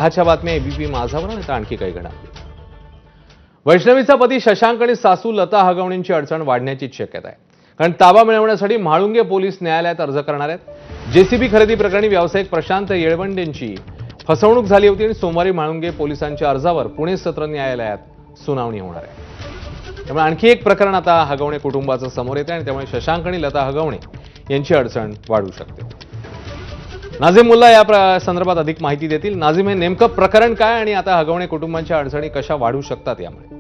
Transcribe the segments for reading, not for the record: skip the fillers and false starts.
आजच्या बातम्या एबीपी माझावर आणि आणखी काही घडामोडी। वैष्णवीचा पती शशांक आणि सासू लता हगवणींची अडचण वाढण्याची शक्यता आहे, कारण ताबा मिळवण्यासाठी म्हाळुंगे पोलीस न्यायालयात अर्ज करणार आहेत। जेसीबी खरेदी प्रकरणी व्यावसायिक प्रशांत येळवंडेंची फसवणूक झाली होती आणि सोमवारी म्हाळुंगे पोलिसांच्या अर्जावर पुणे सत्र न्यायालयात सुनावणी होणार आहे। त्यामुळे आणखी एक प्रकरण आता हगवणे कुटुंबाचं समोर येते आणि त्यामुळे शशांक आणि लता हगवणे यांची अडचण वाढू शकते। नाझीम मुल्ला या संदर्भात अधिक माहिती देतील। नाझीम, हे नेमकं प्रकरण काय आणि आता हगवणे कुटुंबांच्या अडचणी कशा वाढू शकतात यामुळे?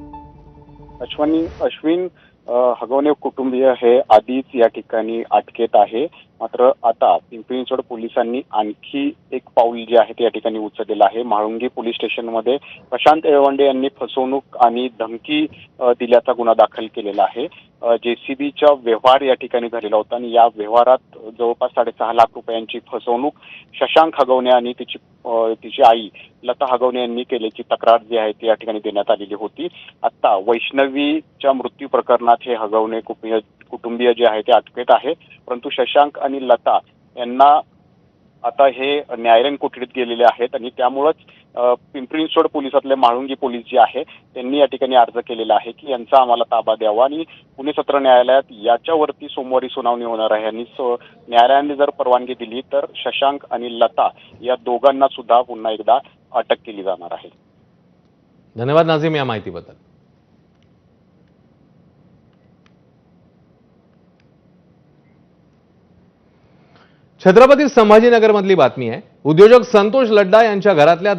अश्विन हगवणे कुटुंबीय हे आधीच या ठिकाणी अटकेत आहे। मात्र आता पिंपरी चिंचवड पोलिसांनी आणखी एक पाऊल जे आहे ते या ठिकाणी उचललेलं आहे। म्हाळुंगे पोलीस स्टेशनमध्ये प्रशांत येळवंडे यांनी फसवणूक आणि धमकी दिल्याचा गुन्हा दाखल केलेला आहे। जेसीबीचा व्यवहार या ठिकाणी झालेला होता आणि या व्यवहारात जवळपास 6.5 लाख रुपयांची फसवणूक शशांक हगवणे आणि तिची आई लता हगवणे यांनी केल्याची तक्रार जी आहे ती या ठिकाणी देण्यात आलेली होती। आता वैष्णवीच्या मृत्यू प्रकरणात हे हगवणे कुटुंबीय जे आहे ते अटकेत आहे, परंतु शशांक आणि लता यांना आता हे न्यायालयीन कोठडीत गेलेले आहेत आणि त्यामुळेच पिंपरी चिंचवड पोलिसातले म्हाळुंगे पोलीस जे आहे त्यांनी या ठिकाणी अर्ज केलेला आहे की यांचा आम्हाला ताबा द्यावा आणि पुणे सत्र न्यायालयात याच्यावरती सोमवारी सुनावणी होणार आहे। आणि न्यायालयाने जर परवानगी दिली तर शशांक आणि लता या दोघांना सुद्धा पुन्हा एकदा अटक केली जाणार आहे। धन्यवाद नाझीम या माहितीबद्दल। छत्रपती संभाजीनगर मधली बातमी आहे। उद्योजक संतोष लड्डा यांच्या घरातल्या